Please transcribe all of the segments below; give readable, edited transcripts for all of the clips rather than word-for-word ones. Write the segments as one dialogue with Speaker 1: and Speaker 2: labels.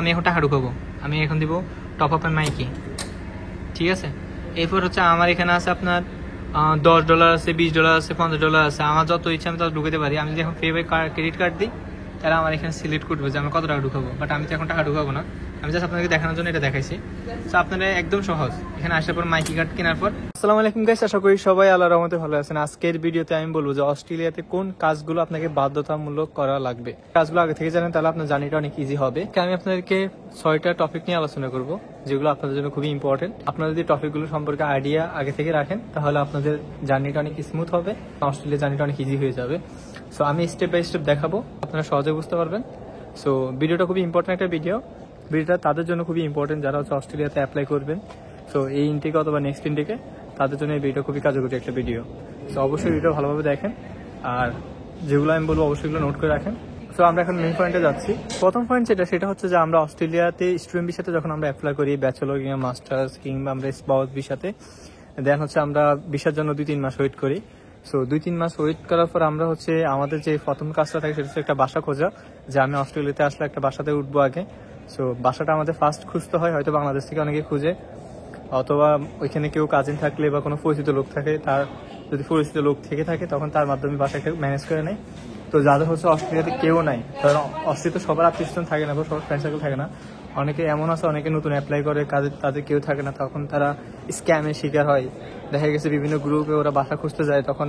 Speaker 1: আমি এখন টাকা ঢুকাবো, আমি এখন দিব টপ আপ মাইকি, ঠিক আছে। এরপর হচ্ছে আমার এখানে আছে আপনার $10 আছে, $20 আছে, $50 আছে, আমার যত ইচ্ছা আমি তত ঢুকাতে পারি। আমি যদি এখন পে বাই ক্রেডিট কার্ড দিই তাহলে আমার এখানে সিলেক্ট করবে যে আমি কত টাকা ঢুকাবো, বাট আমি তো এখন টাকা ঢুকাবো না, আমি জাস্ট আপনাকে দেখানোর জন্য এটা দেখাইছি। তো আপনারা একদম সহজ, এখানে আসার পর মাইকি কার্ড কেনার পর। আসসালামু আলাইকুম গাইস, আশা করি সবাই আল্লাহর রহমতে ভালো আছেন। আজকের ভিডিওতে আমি বলবো যে অস্ট্রেলিয়াতে কোন কাজগুলো আপনাকে বাধ্যতামূলক করা লাগবে। কাজগুলো আগে থেকে জানেন তাহলে আপনার জার্নিটা অনেক ইজি হবে। আমি আপনাদেরকে 6টা টপিক নিয়ে আলোচনা করব যেগুলো আপনাদের জন্য খুবই ইম্পর্টেন্ট। আপনারা যদি টপিকগুলো সম্পর্কে আইডিয়া আগে থেকে রাখেন তাহলে আপনাদের জার্নিটা অনেক স্মুথ হবে, অস্ট্রেলিয়া জার্নিটা অনেক ইজি হয়ে যাবে। সো আমি স্টেপ বাই স্টেপ দেখাবো, আপনারা সহজে বুঝতে পারবেন। সো ভিডিওটা খুবই ইম্পর্টেন্ট একটা ভিডিওটা তাদের জন্য খুবই ইম্পর্টেন্ট যারা হচ্ছে অস্ট্রেলিয়াতে অ্যাপ্লাই করবেন। সো এই ইনটেকে অথবা নেক্সট ইনটেকে তাদের জন্য এই ভিডিওটা খুবই কার্যকরী একটা ভিডিও। সো অবশ্যই ভিডিও ভালোভাবে দেখেন, আর যেগুলো আমি বলবো অবশ্যই এগুলো নোট করে রাখেন। সো আমরা এখন মেইন পয়েন্টে যাচ্ছি। প্রথম পয়েন্ট সেটা হচ্ছে যে আমরা অস্ট্রেলিয়াতে স্টুডেন্ট ভিসাতে যখন আমরা অ্যাপ্লাই করি, ব্যাচেলর কিংবা মাস্টার্স কিংবা আমরা স্পাউস ভিসাতে, দেন হচ্ছে আমরা ভিসার জন্য 2-3 মাস ওয়েট করি। সো 2-3 মাস ওয়েট করার পর আমরা হচ্ছে আমাদের যে প্রথম কাজটা থাকে সেটা হচ্ছে একটা বাসা খোঁজা, যে আমি অস্ট্রেলিয়াতে আসলে একটা বাসাতে উঠবো আগে। সো বাসাটা আমাদের ফার্স্ট খুঁজতে হয়, হয়তো বাংলাদেশ থেকে অনেকে খুঁজে, অথবা ওইখানে কেউ কাজিন থাকলে বা কোনো পরিচিত লোক থাকে, তার যদি পরিচিত লোক থেকে থাকে তখন তার মাধ্যমে বাসাকে ম্যানেজ করে নেয়। তো যাদের হচ্ছে অস্ট্রেলিয়াতে কেউ নাই, কারণ অস্ট্রেলিয়াতে সবার আত্মীয় থাকে না বা সবার ফ্রেন্ড সার্কেল থাকে না, অনেকে এমন আছে অনেকে নতুন অ্যাপ্লাই করে, তাদের কেউ থাকে না, তখন তারা স্ক্যামের শিকার হয়। দেখা গেছে বিভিন্ন গ্রুপে ওরা বাসা খুঁজতে যায়, তখন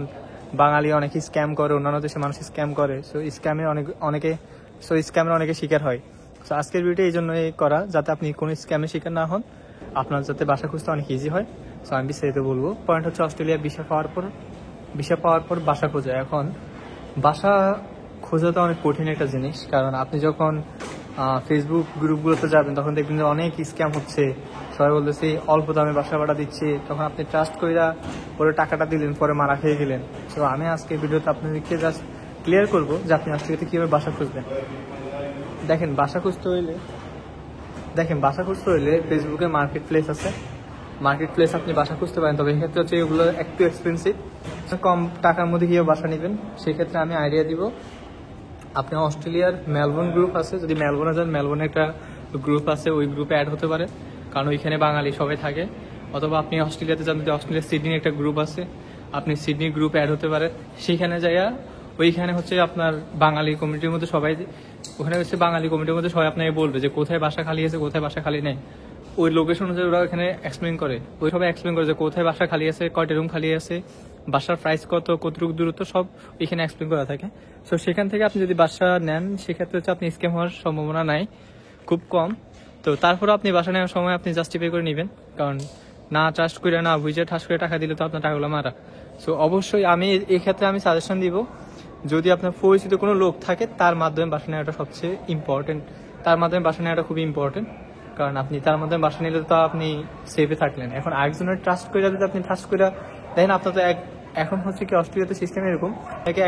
Speaker 1: বাঙালি অনেকে স্ক্যাম করে, অন্যান্য দেশে মানুষ স্ক্যাম করে। সো স্ক্যামের অনেকে শিকার হয়। সো আজকের ভিডিওটা এই জন্যই করা, যাতে আপনি কোনো স্ক্যামের শিকার না হন, আপনার যাতে বাসা খুঁজতে অনেক ইজি হয়। সো আমি বিস্তারিত বলবো। পয়েন্ট হচ্ছে অস্ট্রেলিয়া ভিসা পাওয়ার পর বাসা খোঁজা। এখন বাসা খোঁজাটা অনেক কঠিন একটা জিনিস, কারণ আপনি যখন ফেসবুক গ্রুপগুলোতে যাবেন তখন দেখবেন যে অনেক স্ক্যাম হচ্ছে। সবাই বলতেছে অল্প দামে বাসা ভাড়া দিচ্ছে, তখন আপনি ট্রাস্ট কইরা পরে টাকাটা দিলেন, পরে মারা খেয়ে গেলেন। সো আমি আজকে ভিডিওতে আপনাদেরকে জাস্ট ক্লিয়ার করবো যে আপনি অস্ট্রেলিয়াতে কীভাবে বাসা খুঁজবেন। দেখেন বাসা খুঁজতে হইলে ফেসবুকে মার্কেট প্লেস আছে, মার্কেট প্লেস আপনি বাসা খুঁজতে পারেন। তবে এক্ষেত্রে হচ্ছে এগুলো একটু এক্সপেন্সিভ, কম টাকার মধ্যে গিয়ে বাসা নেবেন। সেক্ষেত্রে আমি আইডিয়া দিব, আপনি অস্ট্রেলিয়ার মেলবোর্ন গ্রুপ আছে, যদি মেলবোর্নে যান, মেলবোর্নে একটা গ্রুপ আছে, ওই গ্রুপে অ্যাড হতে পারে, কারণ ওইখানে বাঙালি সবাই থাকে। অথবা আপনি অস্ট্রেলিয়াতে যান, যদি অস্ট্রেলিয়ার সিডনির একটা গ্রুপ আছে, আপনি সিডনির গ্রুপে অ্যাড হতে পারেন। সেইখানে যাইয়া ওইখানে হচ্ছে আপনার বাঙালি কমিউনিটির মধ্যে সবাই, ওখানে হচ্ছে বাঙালি কমিটির মধ্যে সবাই আপনাকে বলবে যে কোথায় বাসা খালি আছে, কোথায় বাসা খালি নেই। ওই লোকেশন অনুযায়ী ওরা এখানে এক্সপ্লেন করে, ওই সবাই এক্সপ্লেন করে যে কোথায় বাসা খালি আছে, কয়টা রুম খালি আছে, বাসার প্রাইস কত, কতটুকু দূরত্ব, সব এখানে এক্সপ্লেন করা থাকে। সো সেখান থেকে আপনি যদি বাসা নেন, সেক্ষেত্রে হচ্ছে আপনি স্ক্যাম হওয়ার সম্ভাবনা নাই, খুব কম। তো তারপরে আপনি বাসা নেওয়ার সময় আপনি জাস্টিফাই করে নেবেন, কারণ না ট্রাস্ট করে না বুঝে ঠাস করে টাকা দিলে তো আপনার টাকাগুলো মারা। সো অবশ্যই আমি এই ক্ষেত্রে আমি সাজেশন দিব, যদি আপনার পরিচিত কোনো লোক থাকে তার মাধ্যমে বাসা নেওয়াটা সবচেয়ে ইম্পর্টেন্ট। তার মাধ্যমে বাসা নেওয়াটা খুবই ইম্পর্টেন্ট, কারণ আপনি তার মাধ্যমে বাসা নিলে তো আপনি সেফে থাকলেন। এখন আরেকজনের ট্রাস্ট করে যদি আপনি ট্রাস্ট করে দেখেন, আপনার তো এখন হচ্ছে কি অস্ট্রেলিয়াতে সিস্টেম এরকম,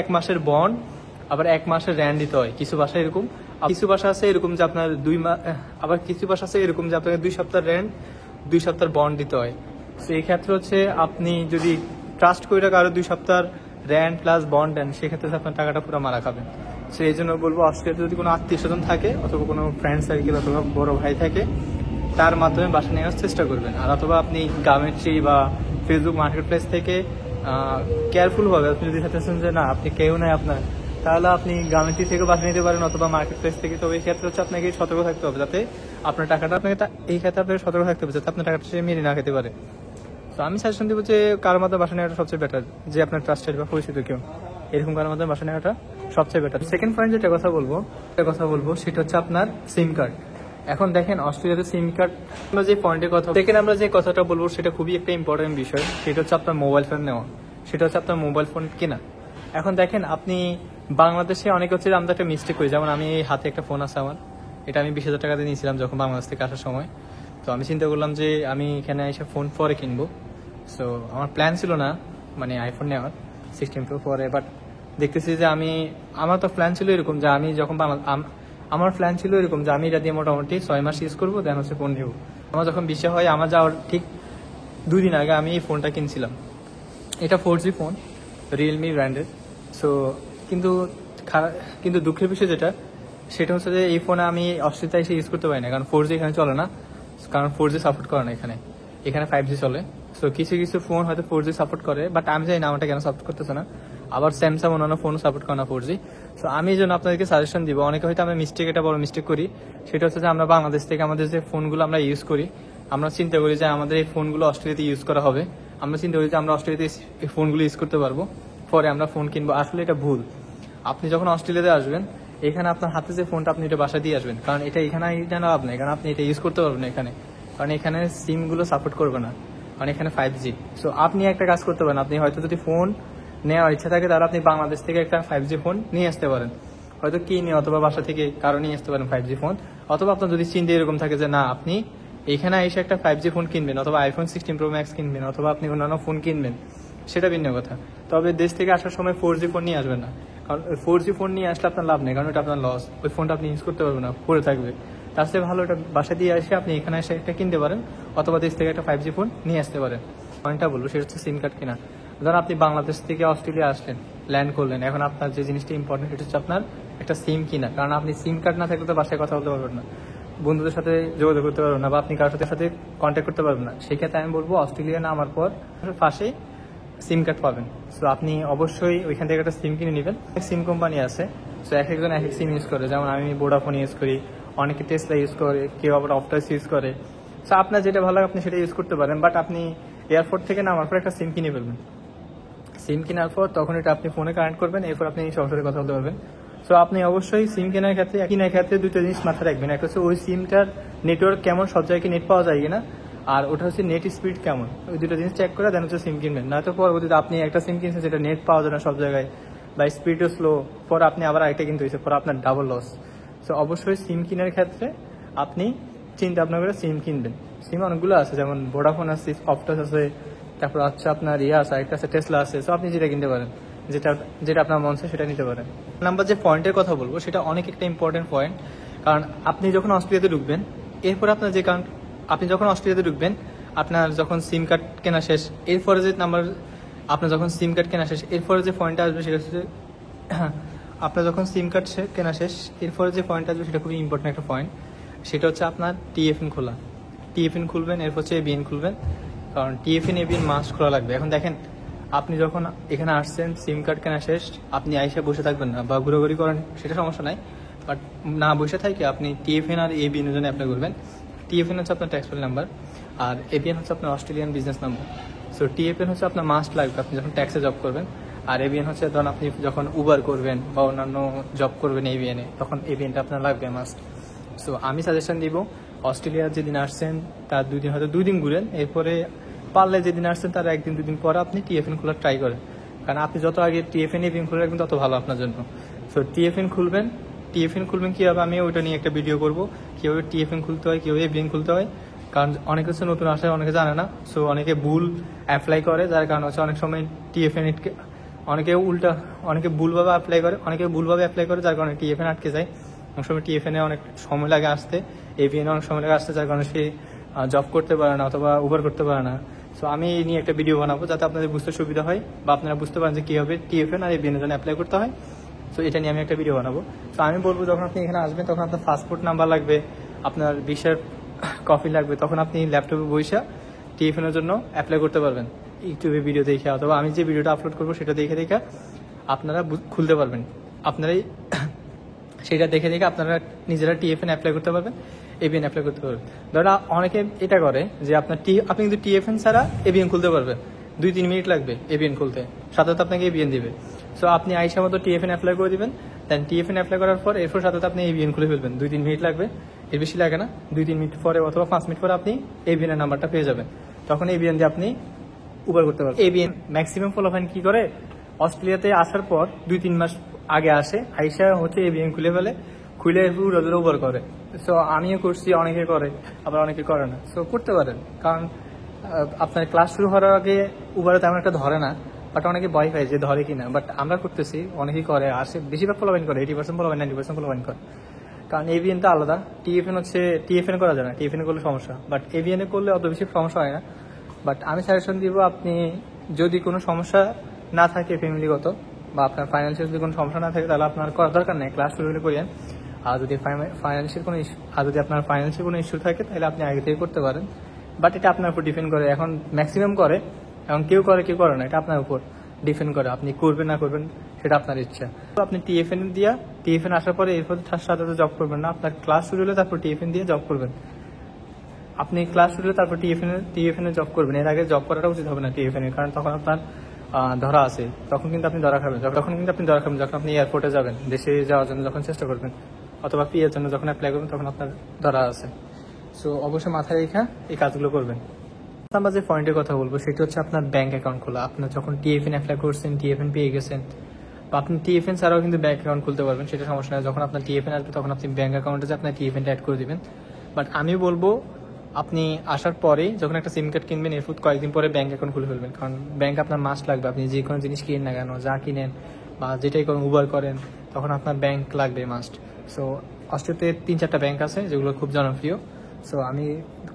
Speaker 1: 1 মাসের বন্ড, আবার 1 মাসের র্যান্ড দিতে হয়। কিছু বাসা এরকম, কিছু বাসা আছে এরকম যে আপনার 2 মাস, আবার কিছু বাসা আছে এরকম যে আপনাকে 2 সপ্তাহ র্যান্ড, 2 সপ্তাহ বন্ড দিতে হয়। তো এই ক্ষেত্রে হচ্ছে আপনি যদি ট্রাস্ট করে কারো 2 সপ্তাহ র্যান্ড প্লাস বন্ড দেন, সেক্ষেত্রে আপনার টাকাটা পুরো মারা খাবেন। সো এই জন্য বলবো, অস্ট্রেলিয়াতে যদি কোনো আত্মীয় স্বজন থাকে অথবা কোনো ফ্রেন্ড সার্কেল অথবা বড় ভাই থাকে, তার মাধ্যমে বাসা নেওয়ার চেষ্টা করবেন। আর অথবা আপনি গামেট্রি বা ফেসবুক মার্কেট প্লেস থেকে কেয়ারফুল হবে, আপনি যদি চাচ্ছেন যে না আপনি কেউ নাই আপনার, তাহলে আপনি গামেট্রি থেকে বাসা নিতে পারেন অথবা মার্কেট প্লেস থেকে। তবে এই ক্ষেত্রে হচ্ছে আপনাকে সতর্ক থাকতে হবে, যাতে আপনার টাকাটা এই ক্ষেত্রে আপনাকে সতর্ক থাকতে হবে যাতে আপনার টাকাটা সে মেরে না খেতে পারে। তো আমি সাজেশন দেবো যে কারোর মাধ্যমে বাসা নেওয়াটা সবচেয়ে বেটার, যে আপনার ট্রাস্টেড বা পরিচিত কেউ, এরকম কারোর মাধ্যমে বাসা নেওয়াটা সবচেয়ে বেটার। সেকেন্ড পয়েন্ট যেটা কথা বলবো সেটা হচ্ছে আপনার সিম কার্ড। এখন দেখেন অস্ট্রেলিয়াতে সিম কার্ড, আমরা যে কথাটা বলবো সেটা খুবই একটা ইম্পর্টেন্ট বিষয়, সেটা হচ্ছে আপনার মোবাইল ফোন নেওয়া, সেটা হচ্ছে আপনার মোবাইল ফোন কেনা। এখন দেখেন আপনি বাংলাদেশে অনেক হচ্ছে আমরা একটা মিস্টেক করি, যেমন আমি হাতে একটা ফোন আছে আমার, এটা আমি 20,000 টাকা দিয়ে নিয়েছিলাম যখন বাংলাদেশ থেকে আসার সময়। তো আমি চিন্তা করলাম যে আমি এখানে এসে ফোন পরে কিনবো। সো আমার প্ল্যান ছিল না মানে আইফোন নেওয়ার 16 Pro পরে, বাট দেখতেছি যে আমার তো প্ল্যান ছিল এরকম যে আমি যখন আমার প্ল্যান ছিল এরকম যে আমি এটা দিয়ে মোটামুটি 6 মাস ইউজ করবো, দেন হচ্ছে ফোন নেবো। আমার যখন বিষয় হয়, আমার যাওয়ার ঠিক 2 দিন আগে আমি এই ফোনটা কিনছিলাম। এটা 4G ফোন, রিয়েলমি ব্র্যান্ডের। সো কিন্তু দুঃখের বিষয় যেটা, সেটা হচ্ছে যে এই ফোনে আমি অস্ট্রেলিয়াতে এসে ইউজ করতে পারি না, কারণ 4G এখানে চলে না, কারণ 4G সাপোর্ট করে না এখানে, এখানে 5G চলে। সো কিছু কিছু ফোন হয়তো 4G সাপোর্ট করে, বাট আমি জানি না আমারটা কেন সাপোর্ট করতেছে না। আবার স্যামসাং অন্যান্য ফোনও সাপোর্ট করে না 4G। সো আমি এই জন্য আপনাদেরকে সাজেশন দিব, অনেকে হয়তো আমরা মিস্টেক, এটা বড় মিস্টেক করি, সেটা হচ্ছে যে আমরা বাংলাদেশ থেকে আমাদের যে ফোনগুলো আমরা ইউজ করি, আমরা চিন্তা করি যে আমাদের এই ফোনগুলো অস্ট্রেলিয়াতে ইউজ করা হবে, আমরা চিন্তা করি যে আমরা অস্ট্রেলিয়াতে এই ফোনগুলো ইউজ করতে পারবো, পরে আমরা ফোন কিনবো। আসলে এটা ভুল। আপনি যখন অস্ট্রেলিয়াতে আসবেন, এখানে আপনার হাতে যে ফোনটা আপনি এটা বাসা দিয়ে আসবেন, কারণ এটা এখানে জানা লাভ নেই, কারণ আপনি এটা ইউজ করতে পারবেন না এখানে, কারণ এখানে সিমগুলো সাপোর্ট করবে না, কারণ এখানে 5G। সো আপনি একটা কাজ করতে পারেন, আপনি হয়তো যদি ফোন নেওয়ার ইচ্ছা থাকে তাহলে আপনি বাংলাদেশ থেকে একটা 5G ফোন নিয়ে আসতে পারেন, হয়তো কিনে অথবা বাসা থেকে কারো নিয়ে আসতে পারেন 5G ফোন। অথবা আপনার যদি চিন্তা এরকম থাকে যে না আপনি এখানে এসে একটা 5G ফোন কিনবেন, অথবা iPhone 16 Pro Max কিনবেন, অথবা আপনি অন্যান্য ফোন কিনবেন, সেটা ভিন্ন কথা। তবে দেশ থেকে আসার সময় 4G ফোন নিয়ে আসবেন না, কারণ 4G ফোন নিয়ে আসলে আপনার লাভ নেই, কারণ ওটা আপনার লস, ওই ফোনটা আপনি ইউজ করতে পারবেন না, পড়ে থাকবে। তার চেয়ে ভালো ওটা বাসা দিয়ে এসে আপনি এখানে এসে একটা কিনতে পারেন, অথবা দেশ থেকে একটা 5G ফোন নিয়ে আসতে পারেন। পয়েন্টটা বলবো সেটা হচ্ছে সিম কার্ড কেনা। ধরুন আপনি বাংলাদেশ থেকে অস্ট্রেলিয়া আসলেন, ল্যান্ড করলেন, এখন আপনার যে জিনিসটা ইম্পর্টেন্ট সেটা হচ্ছে আপনার একটা সিম কিনা, কারণ আপনি সিম কার্ড না থাকলে তো বাসায় কথা বলতে পারবেন না, বন্ধুদের সাথে যোগাযোগ করতে পারবেন না, বা আপনি কারোর সাথে কন্ট্যাক্ট করতে পারবেন না। সেই ক্ষেত্রে আমি বলবো অস্ট্রেলিয়া নামার পর পাশেই সিম কার্ড পাবেন। সো আপনি অবশ্যই ওইখান থেকে একটা সিম কিনে নেবেন। সিম কোম্পানি আছে, সো এক একজন এক এক সিম ইউজ করে, যেমন আমি ভোডাফোন ইউজ করি, অনেকে টেসলা ইউজ করে, কেউ আবার অপটাস ইউজ করে। সো আপনার যেটা ভালো লাগে আপনি সেটা ইউজ করতে পারেন, বাট আপনি এয়ারপোর্ট থেকে নামার পর একটা সিম কিনে ফেলবেন। সিম কেনার পর তখন এটা আপনি ফোনে কানেক্ট করবেন, এরপর আপনি সরাসরি কথা বলতে পারবেন। সো আপনি অবশ্যই সিম কেনার ক্ষেত্রে দুটো জিনিস মাথায় রাখবেন, একটা হচ্ছে ওই সিমটার নেটওয়ার্ক কেমন, সব জায়গায় নেট পাওয়া যায় কিনা, আর ওটা হচ্ছে নেট স্পিড কেমন, ওই দুটো জিনিস চেক করে দেন হচ্ছে সিম কিনবেন। নয়তো পরবর্তীতে আপনি একটা সিম কিনছেন যেটা নেট পাওয়া যায় না সব জায়গায়, বা স্পিডও স্লো, পরে আপনি আবার আরেকটা কিনতে হয়েছে, পরে আপনার ডাবল লস। সো অবশ্যই সিম কেনার ক্ষেত্রে আপনি চিন্তা ভাবনা করে সিম কিনবেন। সিম অনেকগুলো আছে, যেমন ভোডাফোন আছে, অপটাস আছে, তারপর আছে আপনার আছে, আরেকটা আছে টেসলা আছে। সো আপনি যেটা কিনতে পারেন, যেটা আপনার মন চায় সেটা নিতে পারেন। নাম্বার যে পয়েন্টের কথা বলবো সেটা অনেক একটা ইম্পর্টেন্ট পয়েন্ট, কারণ আপনি যখন অস্ট্রেলিয়াতে ঢুকবেন, এরপর আপনার যে কারণ আপনি যখন অস্ট্রেলিয়াতে ঢুকবেন, আপনার যখন সিম কার্ড কেনা শেষ, এরপরে যে আপনার যখন সিম কার্ড কেনা শেষ, এরপরে যে পয়েন্টটা আসবে সেটা হচ্ছে আপনার যখন সিম কার্ড কেনা শেষ, এরপরে যে পয়েন্টটা আসবে সেটা খুবই ইম্পর্টেন্ট একটা পয়েন্ট, সেটা হচ্ছে আপনার টিএফএন খোলা। টিএফএন খুলবেন, এরপর হচ্ছে এবিএন খুলবেন, কারণ টিএফএন এবিএন মাস্ট খোলা লাগবে। এখন দেখেন আপনি যখন এখানে আসছেন, সিম কার্ড কেনা শেষ, আপনি আইসা বসে থাকবেন না বা ঘোরাঘুরি করেন, সেটা সমস্যা নাই, বাট না বসে থাকে আপনি টিএফএন আর এবিএন এর জন্য অ্যাপ্লাই করবেন। টিএফএন হচ্ছে আপনার ট্যাক্স ফাইল নাম্বার, আর এবিএন হচ্ছে আপনার Australian business number. So TFN হচ্ছে আপনার মাস্ট লাগবে আপনি যখন ট্যাক্সে জব করবেন, আর এবিএন হচ্ছে ধরুন আপনি যখন উবার করবেন বা অন্যান্য জব করবেন এবিএনে, তখন এবিএনটা আপনার লাগবে মাস্ট। সো আমি সাজেশন দিব অস্ট্রেলিয়া যেদিন আসছেন তার 2 দিন, হয়তো 2 দিন ঘুরেন, এরপরে পারলে যেদিন আসছেন তার 1 দিন 2 দিন পরে আপনি টিএফএন খোলার ট্রাই করেন, কারণ আপনি যত আগে টিএফএন এবিএন খুলে রাখবেন তত ভালো আপনার জন্য। সো টিএফএন খুলবেন কীভাবে, আমি ওইটা নিয়ে একটা ভিডিও করবো, কীভাবে টিএফএন খুলতে হয়, কীভাবে এবিএন খুলতে হয়, কারণ অনেকে হচ্ছে নতুন আসে, অনেকে জানে না। সো অনেকে ভুল অ্যাপ্লাই করে, যার কারণ হচ্ছে অনেক সময় টিএফএন অনেকে ভুলভাবে অ্যাপ্লাই করে, যার কারণে টিএফএন আটকে যায়। অনেক সময় টিএফএনে অনেক সময় লাগে আসতে, এভিএনে অনেক সময় লাগে আসতে, যার কারণে সে জব করতে পারে না অথবা উবার করতে পারে না। সো আমি এই নিয়ে একটা ভিডিও বানাবো যাতে আপনাদের বুঝতে সুবিধা হয়, বা আপনারা বুঝতে পারেন যে কীভাবে টিএফএন আর এভিএনের জন্য অ্যাপ্লাই করতে হয়। সো এটা নিয়ে আমি একটা ভিডিও বানাবো। সো আমি বলবো যখন আপনি এখানে আসবেন তখন আপনার পাসপোর্ট নাম্বার লাগবে, আপনার ভিসার কপি লাগবে, তখন আপনি ল্যাপটপে বসে টিএফএনের জন্য অ্যাপ্লাই করতে পারবেন ইউটিউবে ভিডিও দেখে, অথবা আমি যে ভিডিওটা আপলোড করবো সেটা দেখে আপনারা খুলতে পারবেন। আপনারাই সেটা দেখে আপনারা নিজেরা টিএফএন অ্যাপ্লাই করতে পারবেন, এবিএন অ্যাপ্লাই করতে পারবেন। ধরো অনেকে এটা করে যে আপনি কিন্তু টিএফএন ছাড়া এবিএন খুলতে পারবেন, 2-3 মিনিট লাগবে এবিএন খুলতে, সাথে আপনাকে এবিএন দিবে। সো আপনি আইসা মতো টিএফএন অ্যাপ্লাই করে দিবেন, দেন টিএফএন অ্যাপ্লাই করার পর এরপর সাথে আপনি এবিএন খুলে ফেলবেন, 2-3 মিনিট লাগবে, এর বেশি লাগে না। 2-3 মিনিট পরে অথবা 5 মিনিট পরে আপনি এবিএন এর নাম্বারটা পেয়ে যাবেন, তখন এবিএন দিয়ে আপনি উবার করতে পারবেন। এবিএন ম্যাক্সিমাম ফলোফাইন কি করে, অস্ট্রেলিয়াতে আসার পর 2-3 মাস আগে আসে, আইসা হচ্ছে এবিএন খুলে পুরো উবার করে। সো আমিও করছি, অনেকে করে, আবার অনেকে করে না। সো করতে পারেন, কারণ আপনার ক্লাস শুরু হওয়ার আগে উবারে তেমন একটা ধরে না, বাট অনেকে ভয় পায় যে ধরে কিনা, বাট আমরা করতেছি, অনেকেই করে, আসে বেশিরভাগ ফলোবাইন করে, 80% ফলোবাইন, 90% ফলোবাইন করে। কারণ এবিএনটা আলাদা, টিএফএন করা যায় না, টিএফএন করলে সমস্যা, বাট এবিএনে করলে অত বেশি সমস্যা হয় না। বাট আমি সাজেশন দিব, আপনি যদি কোনো সমস্যা না থাকে ফ্যামিলিগত বা আপনার ফাইন্যান্সিয়াল যদি কোনো সমস্যা না থাকে, তাহলে আপনার করার দরকার নেই, ক্লাস শুরু হলে করিয়েন। আর যদি আপনার ফাইন্যান্সিয়াল কোনো ইস্যু থাকে তাহলে আপনি আগে থেকে করতে পারেন, বাট এটা আপনার উপর ডিপেন্ড করে। এখন ম্যাক্সিমাম করে, এখন কেউ করে না, এটা আপনার উপর ডিপেন্ড করে, আপনি করবেন না করবেন সেটা আপনার ইচ্ছা। তো আপনি টিএফএন আসার পরে এরপর সাথে জব করবেন না, আপনার ক্লাস শুরু হলে তারপর টিএফএন দিয়ে জব করবেন। আপনি ক্লাস শুরু হলে তারপর টিএফএন এ জব করবেন, এর আগে জব করাটা উচিত হবে না টিএফএন এর, কারণ তখন আপনার ধরা আছে, তখন কিন্তু আপনি ধরা খাবেন যখন আপনি এয়ারপোর্টে যাবেন, দেশে যাওয়ার জন্য যখন চেষ্টা করবেন, অথবা পি এর জন্য যখন অ্যাপ্লাই করবেন, তখন আপনার ধরা আছে। সো অবশ্যই মাথায় রেখে এই কাজগুলো করবেন। আমরা যে পয়েন্টের কথা বলবো সেটা হচ্ছে আপনার ব্যাংক অ্যাকাউন্ট খোলা। আপনার যখন টিএফএন অ্যাপ্লাই করছেন, টিএফএন পেয়ে গেছেন, বা আপনি টিএফএন ছাড়াও কিন্তু ব্যাংক অ্যাকাউন্ট খুলতে পারবেন, সেটা সমস্যা নেই। যখন আপনার টিএফএন আসবে তখন আপনি ব্যাংক অ্যাকাউন্টে যে আপনার টিএফএনটা অ্যাড করে দিবেন। বাট আমি বলবো আপনি আসার পরে যখন একটা সিম কার্ড কিনবেন, এরপর কয়েকদিন পরে ব্যাংক অ্যাকাউন্ট খুলে ফেলবেন, কারণ ব্যাংক আপনার মাস্ট লাগবে। আপনি যে কোনো জিনিস কিনেন না কেন, যা কিনেন বা যেটাই করেন, উবার করেন, তখন আপনার ব্যাংক লাগবে মাস্ট। সো অস্ট্রেলিয়াতে 3-4টা ব্যাংক আছে যেগুলো খুব জনপ্রিয়। সো আমি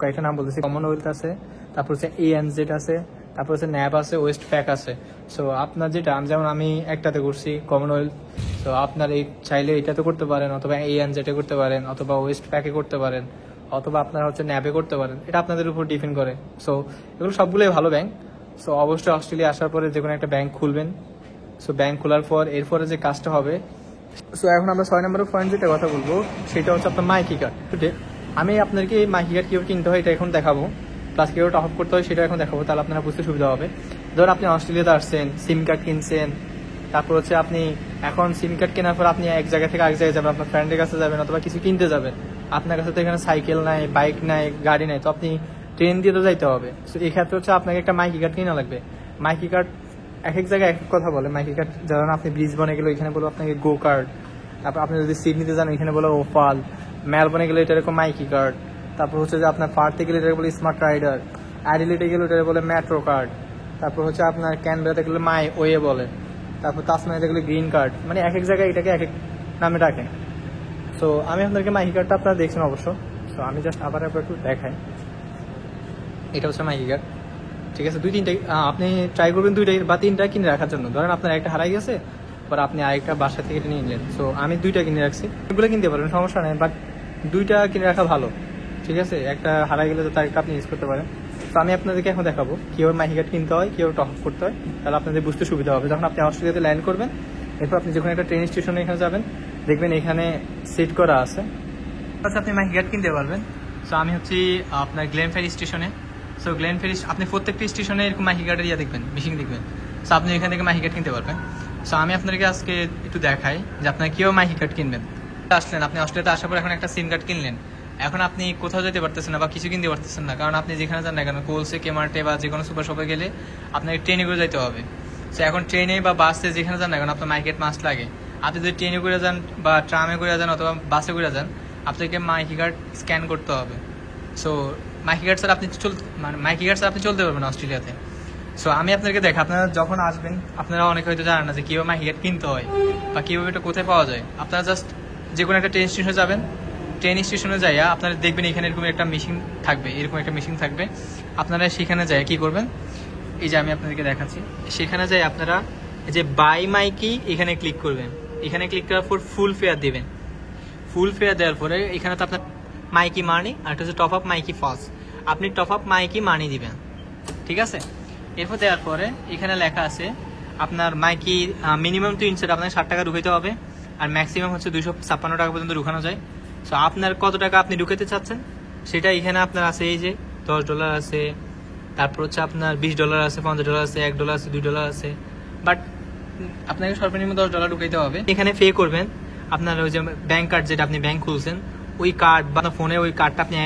Speaker 1: কয়েকটা নাম বলতেছি। কমনওয়েলথ আছে, তারপর হচ্ছে ANZ আছে, তারপর হচ্ছে NAB আছে, ওয়েস্ট প্যাক আছে। সো আপনার যেটা, যেমন আমি একটাতে করছি কমনওয়েলথ, সো আপনার এই চাইলে এটাতে করতে পারেন, অথবা ANZ-এ করতে পারেন, অথবা ওয়েস্ট প্যাকে করতে পারেন, অথবা আপনারা হচ্ছে NAB-এ করতে পারেন। এটা আপনাদের উপর ডিপেন্ড করে। সো এগুলো সবগুলোই ভালো ব্যাংক। সো অবশ্যই অস্ট্রেলিয়া আসার পরে যে কোনো একটা ব্যাংক খুলবেন। সো ব্যাংক খোলার পর এরপরে যে কাজটা হবে, সো এখন আমরা 6 নম্বর পয়েন্ট যেটা কথা বলবো সেটা হচ্ছে আপনার মাইকি কার্ড। আমি আপনাদেরকে এই মাইকি কার্ড কীভাবে কিনতে হয় এটা এখন দেখাবো, প্লাস কীভাবে টপ আপ করতে হয় সেটা এখন দেখাবো, তাহলে আপনারা বুঝতে সুবিধা হবে। ধরুন আপনি অস্ট্রেলিয়াতে আসছেন, সিম কার্ড কিনছেন, তারপর হচ্ছে আপনি এখন সিম কার্ড কেনার পর আপনি এক জায়গা থেকে আরেক জায়গায় যাবেন, আপনার ফ্রেন্ডের কাছে যাবেন, অথবা কিছু কিনতে যাবেন। আপনার কাছে তো এখানে সাইকেল নাই, বাইক নাই, গাড়ি নাই, তো আপনি ট্রেন দিয়ে তো যাইতে হবে। সো এই ক্ষেত্রে হচ্ছে আপনাকে একটা মাইকি কার্ড কিনা লাগবে। মাইকি কার্ড এক এক জায়গায় এক এক কথা বলে। মাইকি কার্ড ধরুন আপনি ব্রিসবনে গেলে ওইখানে বলবো আপনাকে গো কার্ড, তারপর আপনি যদি সিডনিতে যান ওইখানে বলো ওপাল, মেলবোর্নে গেলে এটা এরকম মাইকি কার্ড, তারপর হচ্ছে যে আপনার পার্থে গেলে এটা বলে স্মার্ট রাইডার, অ্যাডিলেডে গেলে ওটা বলে মেট্রো কার্ড, তারপর হচ্ছে আপনার ক্যানবেরাতে গেলে মাই ওয়ে বলে, তারপর তাসমানিয়াতে গেলে গ্রিন কার্ড। মানে এক এক জায়গায় এটাকে এক এক নামে ডাকে। সো আমি আপনাদেরকে মাইকি কার্ডটা আপনারা দেখছেন অবশ্য। সো আমি জাস্ট আবার একটু দেখাই। এটা হচ্ছে মাইকি কার্ড, ঠিক আছে। 2-3টা আপনি ট্রাই করবেন 2টা বা 3টা কিনে রাখার জন্য। ধরেন আপনার একটা হারাই গেছে, পর আপনি আরেকটা বাসা থেকে নিয়ে নিলেন। সো আমি 2টা কিনে রাখছি, এগুলো কিনতে পারবেন, সমস্যা নেই, বাট 2টা কিনে রাখা ভালো, ঠিক আছে। একটা হারাই গেলে তো তার একটা আপনি ইউজ করতে পারেন। তো আমি আপনাদেরকে এখন দেখাবো কীভাবে মাইকি কার্ড কিনতে হয়, কীভাবে টপ আপ করতে হয়, তাহলে আপনাদের বুঝতে সুবিধা হবে। যখন আপনি অস্ট্রেলিয়াতে ল্যান্ড করবেন, এরপর আপনি যখন একটা ট্রেন স্টেশনে এখানে যাবেন, দেখবেন এখানে সেট করা আছে, আপনি মাইকি কার্ড কিনতে পারবেন। সো আমি হচ্ছি আপনার গ্লেনফেরি স্টেশনে। সো গ্লেনফেরি আপনি প্রত্যেকটা স্টেশনে এরকম মাইকি কার্ডের দেখবেন, মেশিন দেখবেন। সো আপনি এখান থেকে মাইকি কার্ড কিনতে পারবেন। সো আমি আপনাদেরকে আজকে একটু দেখাই যে আপনারা কীভাবে মাইকি কার্ড কিনবেন। আসলেন, আপনি অস্ট্রেলিয়াতে আসার পর এখন একটা সিম কার্ড কিনলেন, এখন আপনি কোথাও যেতে পারতেছেন না বা কিছু কিনতে পারতেছেন না, কারণ আপনি যেখানে যান না কেন, কোলসে, কেমার্টে বা যে কোনো সুপার শপে গেলে আপনাকে ট্রেনে করে যেতে হবে। সো এখন ট্রেনে বা বাসে যেখানে যান না কেন, আপনার মাইকি কার্ড মাস্ট লাগে। আপনি যদি ট্রেনে করে যান বা ট্রামে করে যান অথবা বাসে করে যান, আপনাকে মাইকি কার্ড স্ক্যান করতে হবে। সো মাইকি কার্ড স্যার মাইকি কার্ড স্যার আপনি চলতে পারবেন অস্ট্রেলিয়াতে। সো আমি আপনাদেরকে আপনারা যখন আসবেন, আপনারা অনেকে হয়তো জানেন না যে কীভাবে মাইকি কার্ড কিনতে হয় বা কীভাবে এটা কোথায় পাওয়া যায়। আপনারা জাস্ট যে কোনো একটা ট্রেন স্টেশনে যাবেন, ট্রেন স্টেশনে যাইয়া আপনারা দেখবেন এখানে এরকম একটা মেশিন থাকবে, আপনারা সেখানে যাই কী করবেন, এই যে আমি আপনাদেরকে দেখাচ্ছি, সেখানে যাই আপনারা এই যে বাই মাইকি এখানে ক্লিক করবেন। এখানে ক্লিক করার পর ফুল ফেয়ার দেবেন। ফুল ফেয়ার দেওয়ার পরে এখানে তো আপনার মাইকি মানি আর একটা হচ্ছে টপ আপ মাইকি ফার্স্ট, আপনি টপ আপ মাইকি মানি দিবেন, ঠিক আছে। এরপর দেওয়ার পরে এখানে লেখা আছে আপনার মাইকি মিনিমাম তো ইনসেট আপনার 60 টাকা ঢুকাইতে হবে, আর ম্যাক্সিমাম হচ্ছে 256 টাকা পর্যন্ত ঢুকানো যায়। সো আপনার কত টাকা আপনি ঢুকাতে চাচ্ছেন সেটা এখানে আপনার আছে, এই যে $10 আছে, তারপর হচ্ছে আপনার $20 আছে, $50 আছে, $1 আছে, $2 আছে, বাট আপনাকে সর্বনিম্ন $10 ঢুকাইতে হবে। এখানে পে করবেন আপনার ওই যে ব্যাংক কার্ড, যেটা আপনি ব্যাংক খুলছেন ওই কার্ড বা ফোনে ওই কার্ডটা আপনি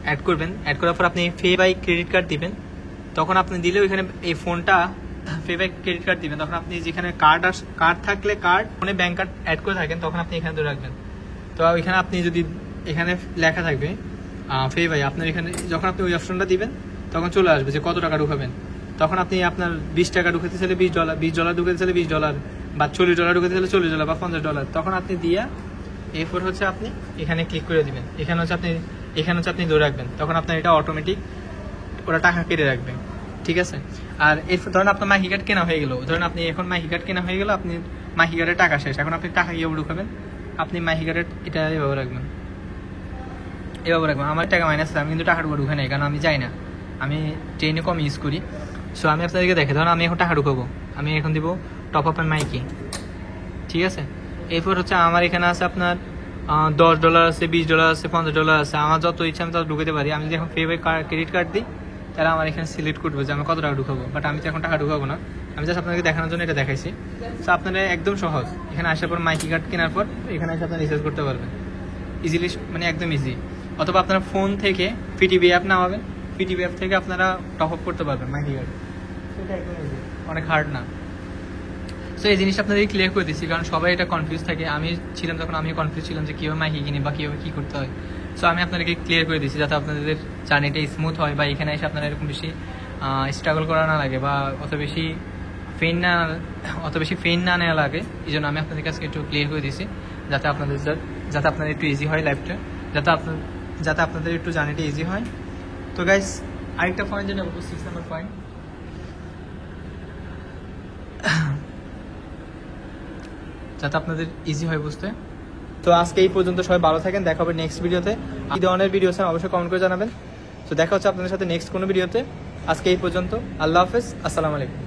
Speaker 1: অ্যাড করবেন। অ্যাড করার পর আপনি পে বাই ক্রেডিট কার্ড দিবেন। তখন আপনি দিলে ওইখানে এই ফোনটা পে বাই ক্রেডিট কার্ড দিবেন। তখন আপনি যেখানে কার্ড থাকলে কার্ড ফোনে ব্যাংক কার্ড অ্যাড করে থাকেন, তখন আপনি এখানে ধরে রাখবেন। তো ওইখানে আপনি যদি এখানে লেখা থাকবে পে বাই, আপনার এখানে যখন আপনি ওই অপশনটা দিবেন তখন চলে আসবে যে কত টাকা ঢুকাবেন। তখন আপনি আপনার 20 টাকা ঢুকাতে চাইলে $20 ঢুকাতে চাইলে $20, বা $40 ঢুকাতে চাইলে $40 বা $50, তখন আপনি দিয়া এরপর হচ্ছে আপনি এখানে ক্লিক করে দিবেন। এখানে হচ্ছে আপনি ধরে রাখবেন, তখন আপনার এটা অটোমেটিক ওরা টাকা কেটে রাখবে, ঠিক আছে। আর এরপর ধরেন আপনার মাইকি কার্ড কেনা হয়ে গেল, ধরেন আপনি এখন মাইকি কার্ড কেনা হয়ে গেল, আপনি মাইকি কার্ডের টাকা শেষ, এখন আপনি টাকা কীভাবে ঢুকাবেন আপনি মাইকি কার্ডের এটা এভাবে রাখবেন, আমার টাকা মাইনাস আছে, আমি কিন্তু টাকা ঢুকা ঢুকে নাই, কারণ আমি যাই না, আমি ট্রেনে কম ইউজ করি। সো আমি আপনাদেরকে দেখে, ধরুন আমি এখন টাকা ঢুকাবো, আমি এখন দিব টপ আপ অ্যান্ড মাইকি, ঠিক আছে। এরপর হচ্ছে আমার এখানে আছে আপনার $10 আছে, $20 আছে, $50 আছে, আমার যত ইচ্ছা আমি তত ঢুকাতে পারি। আমি যদি এখন পে বাই ক্রেডিট কার্ড দিই, তাহলে আমার এখানে সিলেক্ট করবে যে আমি কত টাকা ঢুকাবো, বাট আমি তো এখন টাকা ঢুকাবো না, আমি জাস্ট আপনাকে দেখানোর জন্য এটা দেখাইছি। সো আপনারা একদম সহজ, এখানে আসার পর মাইকি কার্ড কেনার পর এখানে এসে আপনারা রিচার্জ করতে পারবেন ইজিলি, মানে একদম ইজি। অথবা আপনারা ফোন থেকে পিটিভি অ্যাপ নামাবেন, পিটিভি অ্যাপ থেকে আপনারা টপ আপ করতে পারবেন মাইকি কার্ড, সেটা একদম ইজি, অনেক হার্ড না। সো এই জিনিসটা আপনাদের ক্লিয়ার করে দিচ্ছি, কারণ সবাই এটা কনফিউজ থাকে, আমি ছিলাম তখন, আমিও কনফিউজ ছিলাম যে কীভাবে মাইকি কিনি বা কীভাবে কী করতে হয়। সো আমি আপনাদেরকে ক্লিয়ার করে দিচ্ছি যাতে আপনাদের জার্নিটা স্মুথ হয়, বা এখানে এসে আপনারা এরকম বেশি স্ট্রাগল করা না লাগে, বা অত বেশি ফেন না নেওয়া লাগে। এই জন্য আমি আপনাদের কাছে একটু ক্লিয়ার করে দিচ্ছি, যাতে আপনাদের একটু ইজি হয় লাইফটা, যাতে আপনাদের একটু জার্নিটা ইজি হয়। তো গাইস, আরেকটা পয়েন্ট যেটা বলবো, 6 নম্বর পয়েন্ট, যাতে আপনাদের ইজি হয় বুঝতে। তো আজকে এই পর্যন্ত, সবাই ভালো থাকেন, দেখা হবে নেক্সট ভিডিওতে। এই ধরনের ভিডিও চান অবশ্যই কমেন্ট করে জানাবেন। তো দেখা হচ্ছে আপনাদের সাথে নেক্সট কোনো ভিডিওতে। আজকে এই পর্যন্ত, আল্লাহ হাফেজ, আসসালামু আলাইকুম।